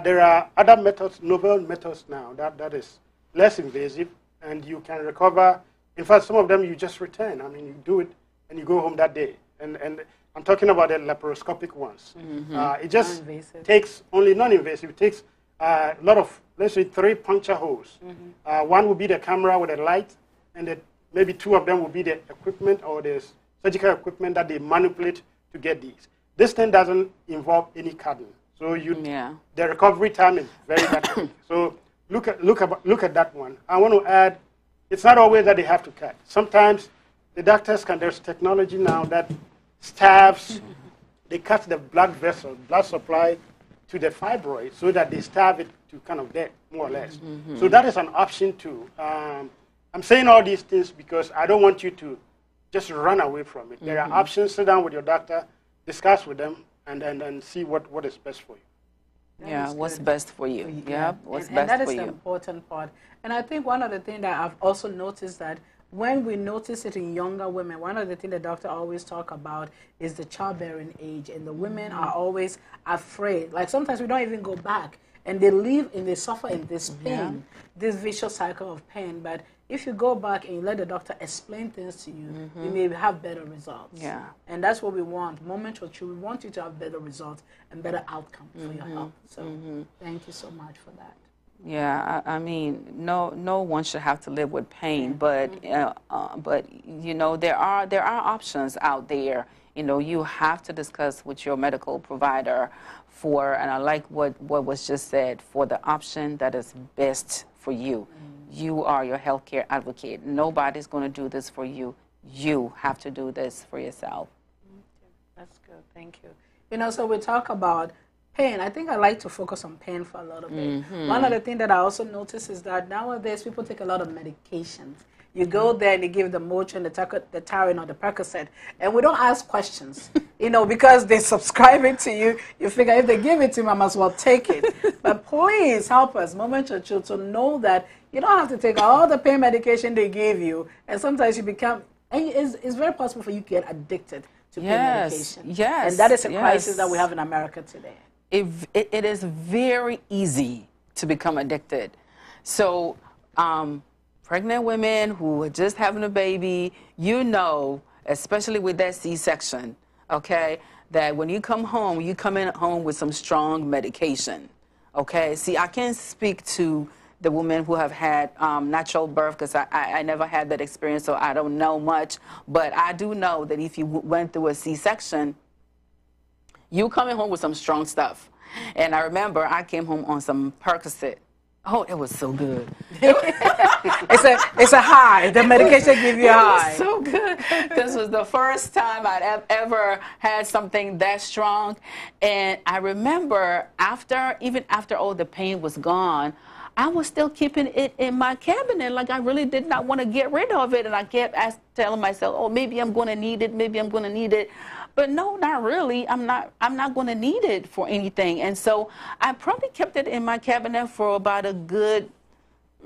There are other methods, novel methods now that is less invasive, and you can recover. In fact, some of them you just return. I mean, you do it and you go home that day. And I'm talking about the laparoscopic ones. It just takes only non-invasive. It takes a lot of, let's say, 3 puncture holes. One will be the camera with a light, and maybe 2 of them will be the equipment or the surgical equipment that they manipulate to get these. This thing doesn't involve any cutting. So the recovery time is very quick. So look at that one. I want to add, it's not always that they have to cut. Sometimes the doctors there's technology now that stabs, they cut the blood vessel, blood supply to the fibroid so that they stab it to kind of death, more or less. So that is an option too. I'm saying all these things because I don't want you to just run away from it. There are options. Sit down with your doctor, discuss with them, and see what is best for you. What's best for you. What's best for you. And that is the important part. And I think one of the things that I've also noticed that when we notice it in younger women, one of the things the doctor always talk about is the childbearing age. And the women are always afraid. Like sometimes we don't even go back. And they suffer in this pain, this vicious cycle of pain. But if you go back and you let the doctor explain things to you, you may have better results. And that's what we want. Moment or two, we want you to have better results and better outcome for your health. So thank you so much for that. Yeah, I mean, no one should have to live with pain, but there are options out there. You have to discuss with your medical provider and I like what was just said, for the option that is best for you. You are your healthcare advocate. Nobody's going to do this for you. You have to do this for yourself. That's good. Thank you. So we talk about pain. I think I like to focus on pain for a little bit. One of the things that I also notice is that nowadays people take a lot of medications. You go there and they give the Motrin, the Tarin, or the Percocet, and we don't ask questions, because they subscribe it to you. You figure if they give it to me, I must well take it. But please help us, Moment Your Truth, to know that you don't have to take all the pain medication they give you, and sometimes you become, and it's very possible for you to get addicted to pain medication. And that is a crisis that we have in America today. It is very easy to become addicted. So, pregnant women who are just having a baby, especially with that C-section, okay, that when you come home, you come in home with some strong medication, okay? See, I can't speak to the women who have had natural birth because I never had that experience, so I don't know much. But I do know that if you went through a C-section, you coming home with some strong stuff. And I remember I came home on some Percocet. Oh, it was so good. It's a high. The medication gives you a high. It was so good. This was the first time I'd ever had something that strong. And I remember even after all the pain was gone, I was still keeping it in my cabinet. Like I really did not want to get rid of it. And I kept telling myself, oh, maybe I'm going to need it. Maybe I'm going to need it. But no, not really. I'm not going to need it for anything. And so I probably kept it in my cabinet for about a good,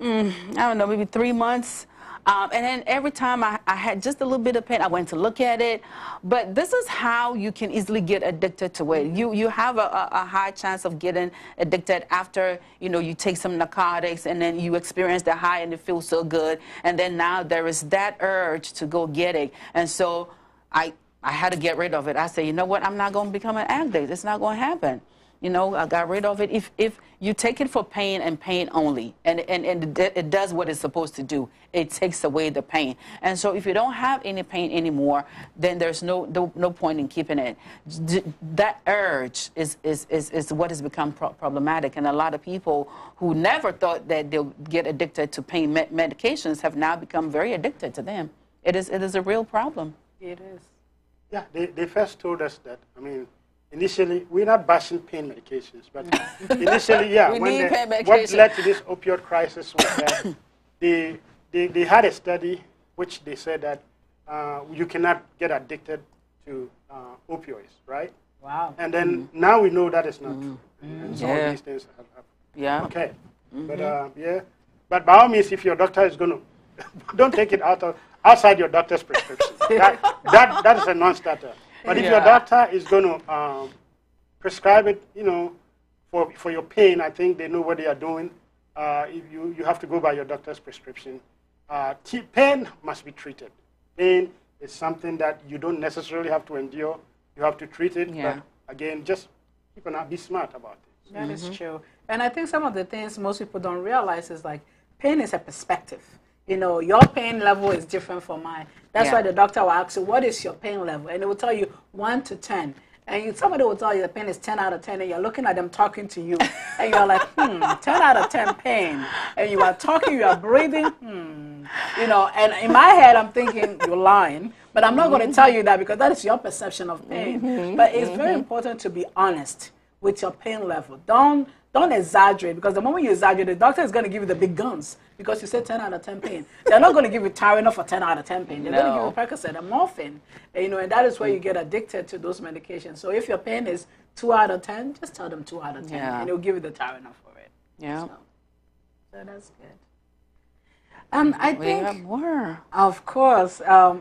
I don't know, maybe 3 months. And then every time I had just a little bit of pain, I went to look at it. But this is how you can easily get addicted to it. You have a high chance of getting addicted after, you take some narcotics and then you experience the high and it feels so good. And then now there is that urge to go get it. And so I had to get rid of it. I said, you know what, I'm not going to become an addict. It's not going to happen. I got rid of it. If you take it for pain and pain only, and it does what it's supposed to do, it takes away the pain. And so if you don't have any pain anymore, then there's no point in keeping it. That urge is what has become problematic. And a lot of people who never thought that they'll get addicted to pain medications have now become very addicted to them. It is a real problem. It is. Yeah, they first told us that, initially, we're not bashing pain medications, but initially, yeah, we need pain medication. What led to this opioid crisis was that they had a study which they said that you cannot get addicted to opioids, right? Wow. And then now we know that is not true. And some of these things have happened. Yeah. Okay. But by all means, if your doctor is going to, don't take it outside your doctor's prescription. that is a non-starter. But if your doctor is going to prescribe it, for your pain, I think they know what they are doing. If you have to go by your doctor's prescription. Pain must be treated. Pain is something that you don't necessarily have to endure. You have to treat it. Yeah. But again, just be smart about it. That is true. And I think some of the things most people don't realize is like pain is a perspective. Your pain level is different from mine. That's why the doctor will ask you, what is your pain level? And it will tell you 1 to 10. And somebody will tell you the pain is 10 out of 10, and you're looking at them talking to you. And you're like, 10 out of 10 pain. And you are talking, you are breathing, And in my head, I'm thinking, you're lying. But I'm not going to tell you that because that is your perception of pain. But it's very important to be honest with your pain level. Don't exaggerate, because the moment you exaggerate, the doctor is going to give you the big guns because you said 10 out of 10 pain. They're not going to give you Tylenol for 10 out of 10 pain. They're going to give you Percocet and morphine. And that is where you get addicted to those medications. So if your pain is 2 out of 10, just tell them 2 out of 10, and they'll give you the Tylenol for it. Yeah. So that's good. I think we have more. Of course.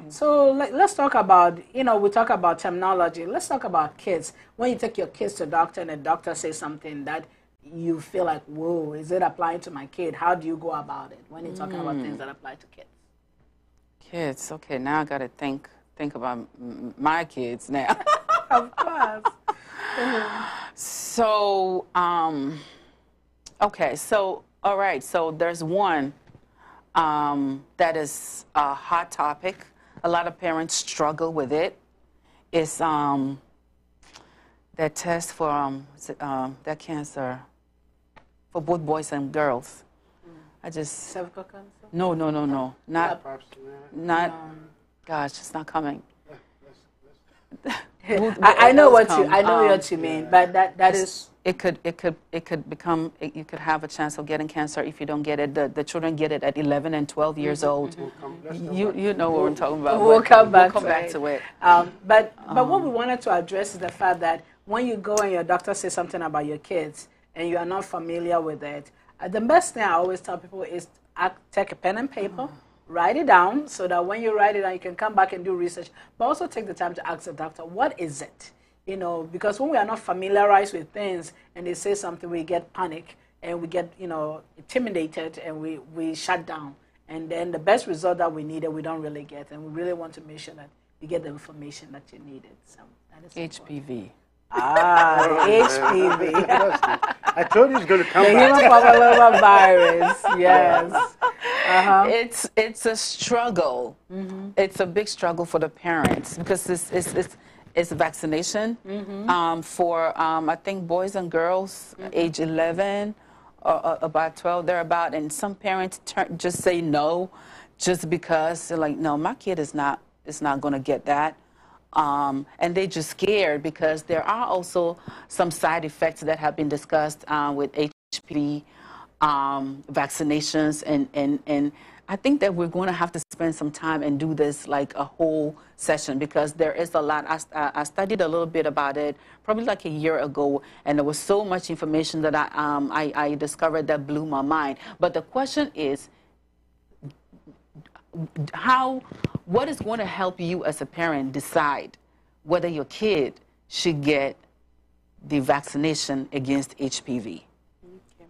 So let's talk about, we talk about terminology. Let's talk about kids. When you take your kids to the doctor and the doctor says something that you feel like, whoa, is it applying to my kid? How do you go about it when you're talking about things that apply to kids? Kids, okay, now I got to think about my kids now. Of course. So, okay, so, all right, so there's one that is a hot topic. A lot of parents struggle with it. It's that test for that cancer for both boys and girls. I just Cervical cancer? no, not gosh, it's not coming. I know what you mean, but that is. It could become. You could have a chance of getting cancer if you don't get it. The children get it at 11 and 12 years old. You know what we're talking about. We'll come back to it. But what we wanted to address is the fact that when you go and your doctor says something about your kids and you are not familiar with it, the best thing I always tell people is take a pen and paper, write it down, so that when you write it down, you can come back and do research. But also take the time to ask the doctor, what is it? Because when we are not familiarized with things and they say something, we get panic and we get, intimidated and we shut down. And then the best result that we needed, we don't really get. And we really want to make sure that you get the information that you needed. So that is HPV. The HPV. I told you it's going to come the back. human papillomavirus, yes. It's a struggle. It's a big struggle for the parents because it's vaccination for, I think, boys and girls, age 11, or about 12, thereabout. And some parents just say no just because they're like, no, my kid is not going to get that. And they're just scared because there are also some side effects that have been discussed with HPV. vaccinations, and I think that we're going to have to spend some time and do this like a whole session, because there is a lot. I studied a little bit about it probably like a year ago, and there was so much information that I discovered that blew my mind. But the question is, what is going to help you as a parent decide whether your kid should get the vaccination against HPV? Okay.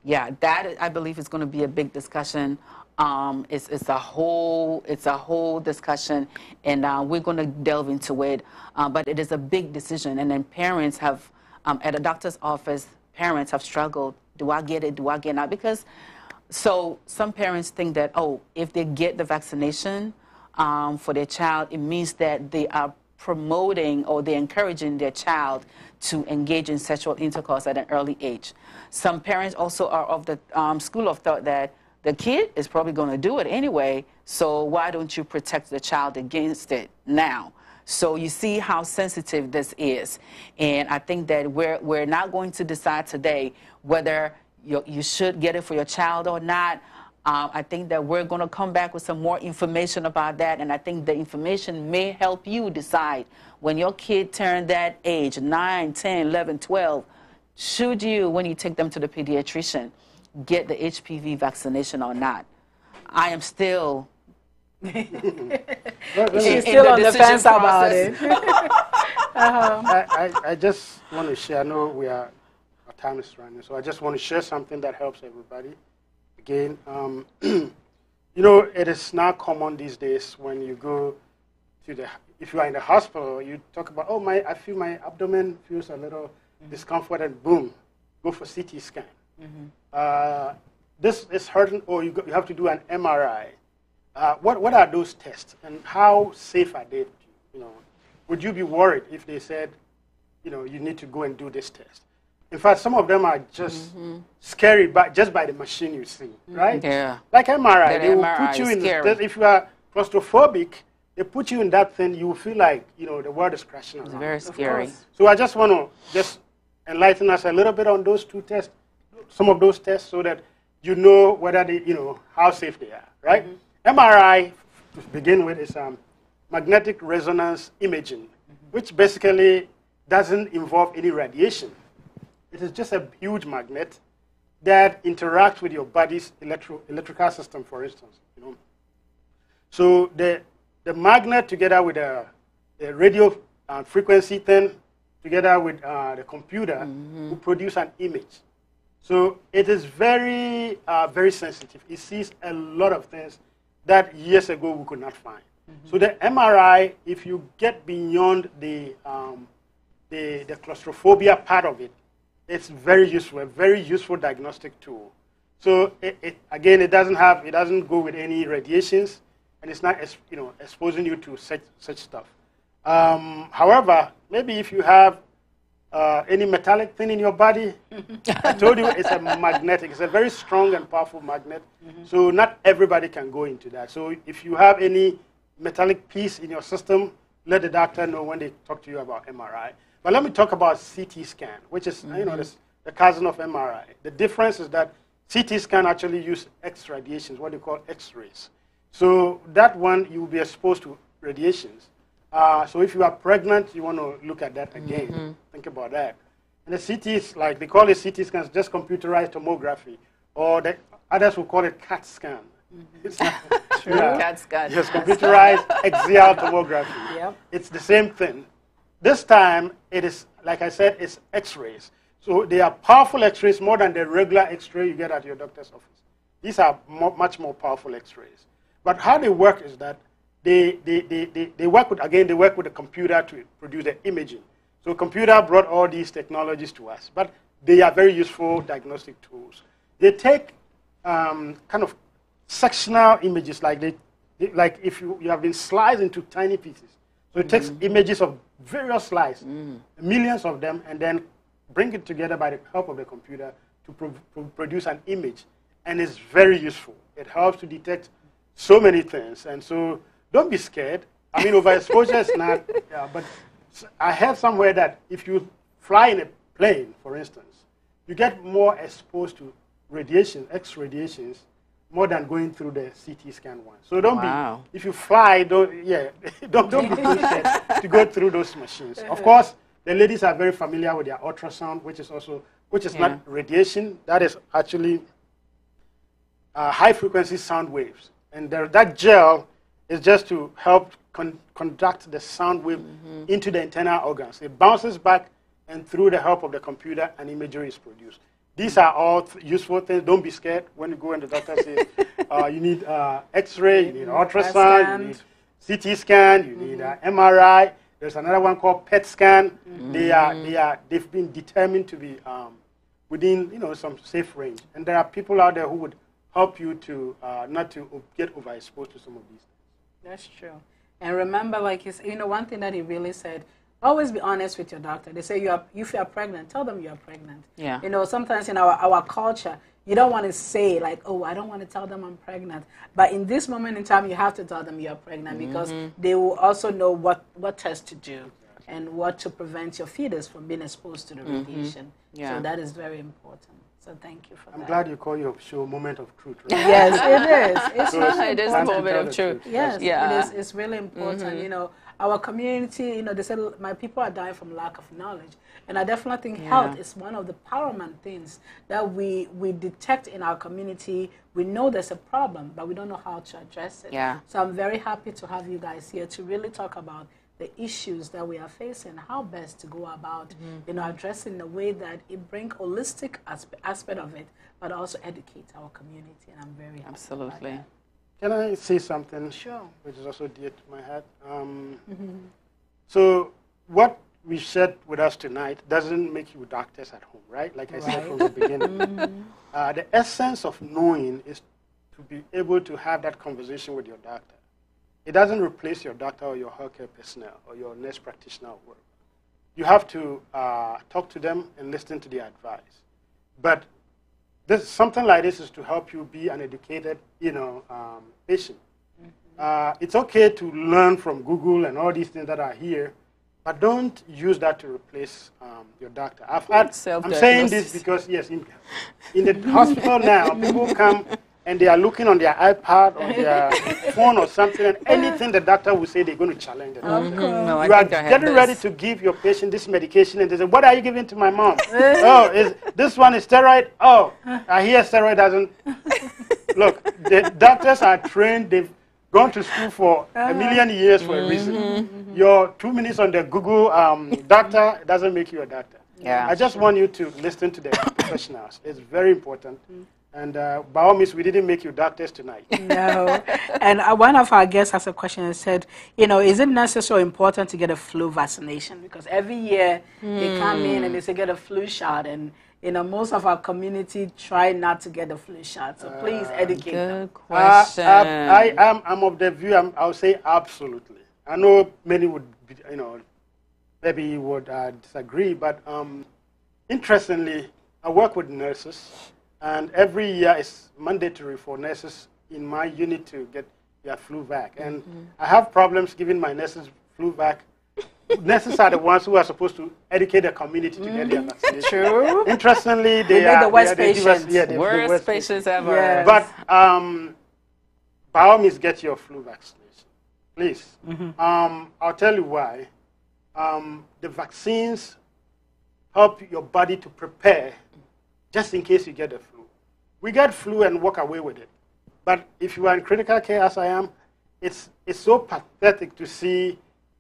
Yeah, that I believe is going to be a big discussion. It's a whole discussion, and we're going to delve into it. But it is a big decision, and then parents have, at a doctor's office, parents have struggled. Do I get it? Do I get it? Not because. So some parents think that, oh, if they get the vaccination for their child, it means that they are promoting or they're encouraging their child to engage in sexual intercourse at an early age. Some parents also are of the school of thought that the kid is probably going to do it anyway, so why don't you protect the child against it now? So you see how sensitive this is. And I think that we're not going to decide today whether you should get it for your child or not. I think that we're going to come back with some more information about that, and I think the information may help you decide when your kid turned that age, 9, 10, 11, 12, should you, when you take them to the pediatrician, get the HPV vaccination or not. I am still She's still on the fence about it. I just want to share, I know our time is running, so I just want to share something that helps everybody. Again, you know, it is now common these days when you go to if you are in the hospital, you talk about, oh, I feel my abdomen feels a little discomfort, and boom, go for CT scan. This is hurting, or you have to do an MRI. What are those tests, and how safe are they? You know, would you be worried if they said, you know, you need to go and do this test? In fact, some of them are just scary, just by the machine you see, right? Yeah. Like MRI, they will MRI put you in. If you are claustrophobic, they put you in that thing. You will feel like, you know, the world is crashing around. It's very scary. So I just want to just enlighten us a little bit on those two tests, some of those tests, so that you know whether they, you know, how safe they are, right? MRI, to begin with, is magnetic resonance imaging, which basically doesn't involve any radiation. It is just a huge magnet that interacts with your body's electrical system, for instance. You know, so the magnet together with the radio frequency thing, together with the computer, will produce an image. So it is very, very sensitive. It sees a lot of things that years ago we could not find. So the MRI, if you get beyond the claustrophobia part of it, it's very useful, a very useful diagnostic tool. So again, it doesn't go with any radiations, and it's not, you know, exposing you to such stuff. However, maybe if you have any metallic thing in your body, I told you it's a magnetic. It's a very strong and powerful magnet. So not everybody can go into that. So if you have any metallic piece in your system, let the doctor know when they talk to you about MRI. But let me talk about CT scan, which is you know, the cousin of MRI. The difference is that CT scan actually use X radiations, what they call X-rays. So that one, you will be exposed to radiations. So if you are pregnant, you want to look at that again. Think about that. And the CT is like, they call it CT scans, just computerized tomography, or the others will call it CAT scan. It's not, True. CAT scan. Yes, computerized axial tomography. Yep. It's the same thing. This time, it is, like I said, it's X-rays. So they are powerful X-rays, more than the regular X-ray you get at your doctor's office. These are much more powerful X-rays. But how they work is that they work with, again, they work with the computer to produce the imaging. So computer brought all these technologies to us, but they are very useful diagnostic tools. They take kind of sectional images, like if you have been sliced into tiny pieces. So it takes images of various slices, millions of them, and then bring it together by the help of the computer to produce an image. And it's very useful. It helps to detect so many things. And so don't be scared. I mean, overexposure is not, but I heard somewhere that if you fly in a plane, for instance, you get more exposed to radiation, X radiations, more than going through the CT scan one. So don't Wow. be, if you fly, don't be too scared to go through those machines. Of course, the ladies are very familiar with their ultrasound, which is not radiation. That is actually high frequency sound waves, and that gel is just to help conduct the sound wave into the internal organs. It bounces back, and through the help of the computer, an imagery is produced. These are all useful things. Don't be scared when you go and the doctor says you need X-ray, you need ultrasound, you need CT scan, you need MRI. There's another one called PET scan. They've been determined to be within some safe range. And there are people out there who would help you to not to get overexposed to some of these things. That's true. And remember, like one thing that he really said. Always be honest with your doctor. They say if you are pregnant, tell them you are pregnant. Yeah. Sometimes in our culture, you don't want to say like, oh, I don't want to tell them I'm pregnant. But in this moment in time, you have to tell them you're pregnant because they will also know what test to do and what to prevent your fetus from being exposed to the radiation. Yeah. So that is very important. So thank you for that. I'm glad you call your show Moment of Truth. Right? Yes, it is. It's really it is a moment of truth. Yes, it is. It's really important. Our community, they say my people are dying from lack of knowledge. And I definitely think health is one of the paramount things that we detect in our community. We know there's a problem, but we don't know how to address it. Yeah. So I'm very happy to have you guys here to really talk about the issues that we are facing, how best to go about, addressing the way that it brings holistic aspect of it, but also educate our community. And I'm very happy. Absolutely. Can I say something? Sure. Which is also dear to my heart. So what we shared with us tonight doesn't make you doctors at home, right? Like I said from the beginning. The essence of knowing is to be able to have that conversation with your doctor. It doesn't replace your doctor or your healthcare personnel or your nurse practitioner at work. You have to talk to them and listen to their advice. But something like this is to help you be an educated, patient. It's okay to learn from Google and all these things that are here, but don't use that to replace your doctor. I'm saying this because, yes, in the hospital now, people come and they are looking on their iPad, on their phone or something, and anything the doctor will say, they're going to challenge the doctor. No, you are getting ready to give your patient this medication, and they say, what are you giving to my mom? Oh, this one is steroid? Oh, I hear steroid doesn't. Look, the doctors are trained. They've gone to school for a million years for a reason. Your 2 minutes on the Google doctor doesn't make you a doctor. Yeah. I just want you to listen to the professionals. It's very important. And by all means, we didn't make you doctors tonight. No. And one of our guests asked a question and said, is it necessary or important to get a flu vaccination? Because every year they come in and they say get a flu shot. And, most of our community try not to get the flu shot. So please educate them. Good question. I'm of the view, I'll say absolutely. I know many would, maybe would disagree. But interestingly, I work with nurses. And every year it's mandatory for nurses in my unit to get their flu vac. And I have problems giving my nurses flu vac. Nurses are the ones who are supposed to educate the community to get their vaccination. True. Interestingly, they are the worst patients. Worst patients ever. Yes. But by all means, get your flu vaccination, please. I'll tell you why. The vaccines help your body to prepare just in case you get the flu. We get flu and walk away with it. But if you are in critical care, as I am, it's so pathetic to see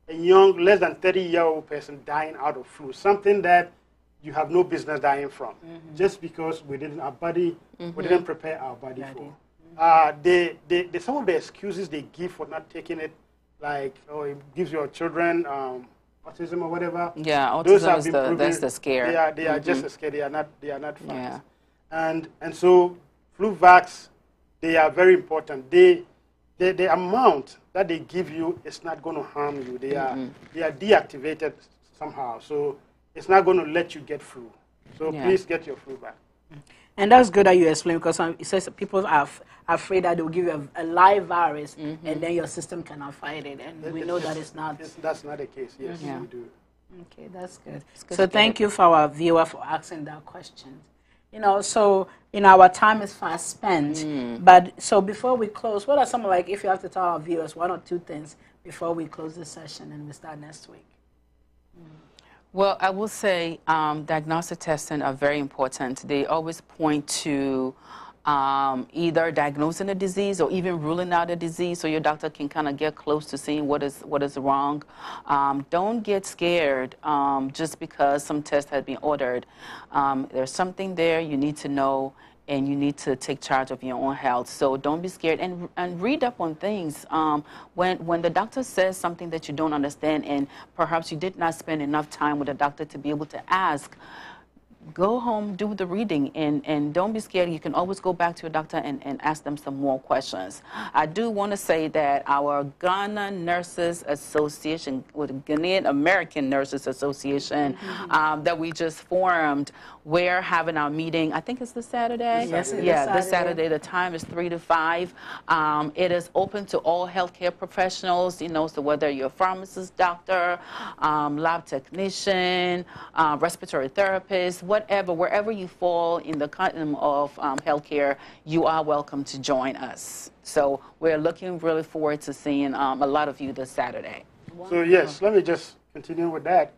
a young, less than 30-year-old person dying out of flu, something that you have no business dying from, just because we didn't prepare our body for. Some of the excuses they give for not taking it, like, it gives your children autism or whatever. Yeah, autism that's the scare. They are just a scare. They are not facts. Yeah. And so flu vax, they are very important. The amount that they give you is not going to harm you. They are deactivated somehow, so it's not going to let you get flu. So please get your flu vax. And that's good that you explain, because it says that people are afraid that they will give you a live virus and then your system cannot fight it. And we know that it's not. That's not the case. Yes, we do. Okay, that's good. So thank you for our viewer for asking that question. So our time is fast spent. But so before we close, what are some, like, if you have to tell our viewers 1 or 2 things before we close this session and we start next week? Well, I will say diagnostic testing are very important. They always point to either diagnosing a disease or even ruling out a disease, so your doctor can kind of get close to seeing what is wrong. Don't get scared just because some tests have been ordered. There's something there you need to know, and you need to take charge of your own health. So don't be scared, and read up on things. When the doctor says something that you don't understand, and perhaps you did not spend enough time with the doctor to be able to ask, go home, do the reading, and don't be scared. You can always go back to your doctor and ask them some more questions. I do want to say that our Ghana Nurses Association, or the Ghanaian American Nurses Association, that we just formed, we're having our meeting, I think it's this Saturday? Yes, it is this Saturday. The time is 3 to 5. It is open to all healthcare professionals, so whether you're a pharmacist, doctor, lab technician, respiratory therapist, whatever, wherever you fall in the continuum of healthcare, you are welcome to join us. So we're looking really forward to seeing a lot of you this Saturday. Wow. So yes, let me just continue with that.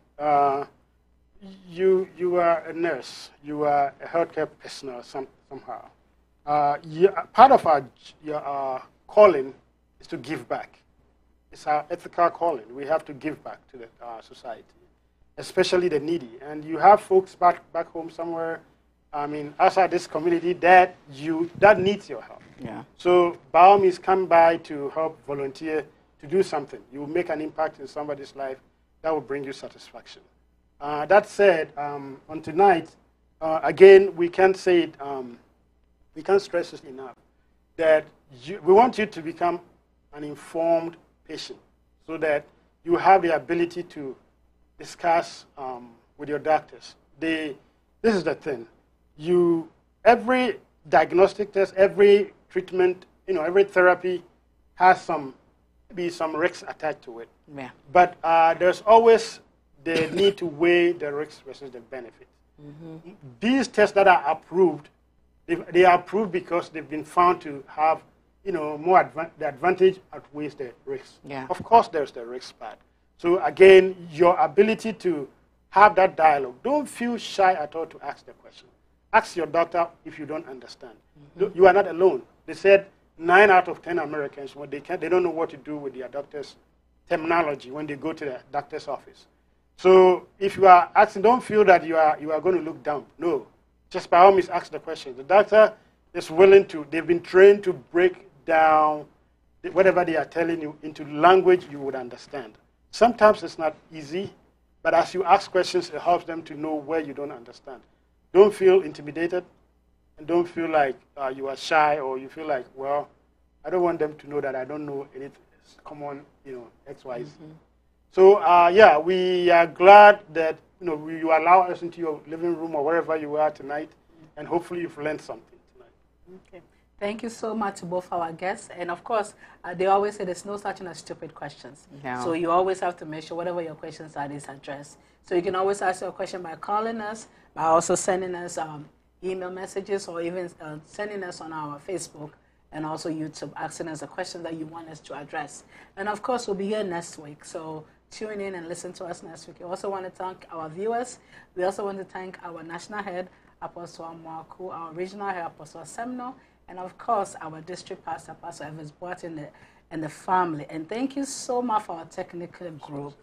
You are a nurse. You are a healthcare professional somehow. Part of your calling is to give back. It's our ethical calling. We have to give back to our society, especially the needy. And you have folks back home somewhere, outside this community that needs your help. Yeah. So by all means, come by to help volunteer to do something. You will make an impact in somebody's life that will bring you satisfaction. That said, on tonight, again, we can't say it, we can't stress it enough, that we want you to become an informed patient so that you have the ability to discuss with your doctors. This is the thing. Every diagnostic test, every treatment, every therapy has some risks attached to it. Yeah. But there's always the need to weigh the risks versus the benefit. These tests that are approved, they are approved because they've been found to have, more the advantage outweighs the risks. Yeah. Of course, there's the risk part. So again, your ability to have that dialogue, don't feel shy at all to ask the question. Ask your doctor if you don't understand. You are not alone. They said 9 out of 10 Americans, when they don't know what to do with their doctor's terminology when they go to the doctor's office. So if you are asking, don't feel that you are going to look down. No, just by all means ask the question. The doctor is willing to. They've been trained to break down whatever they are telling you into language you would understand. Sometimes it's not easy, but as you ask questions, it helps them to know where you don't understand. Don't feel intimidated, and don't feel like you are shy, or you feel like, well, I don't want them to know that I don't know anything. Come on, X, Y, Z. So yeah, we are glad that you allow us into your living room or wherever you are tonight, and hopefully you've learned something tonight. Okay. Thank you so much to both our guests. And of course, they always say there's no such thing as stupid questions. No. So you always have to make sure whatever your questions are is addressed. So you can always ask your question by calling us, by also sending us email messages, or even sending us on our Facebook and also YouTube, asking us a question that you want us to address. And of course, we'll be here next week. So tune in and listen to us next week. We also want to thank our viewers. We also want to thank our national head, Apostle Amwaku, our regional head, Apostle Semno, and of course, our district pastor, Pastor Evans Boateng, and the family. And thank you so much for our technical group.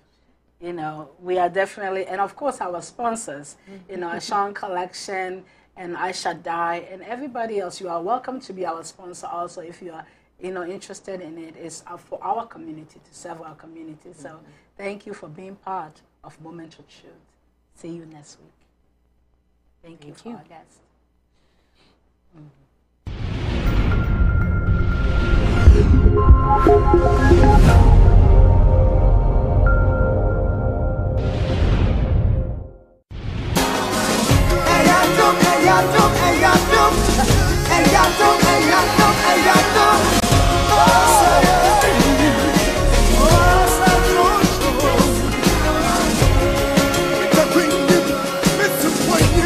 We are definitely, and of course, our sponsors, Ashan Collection and Aisha Dye, and everybody else. You are welcome to be our sponsor also if you are, interested in it. It's for our community, to serve our community. So thank you for being part of Moment of Truth. See you next week. Thank you for our guests.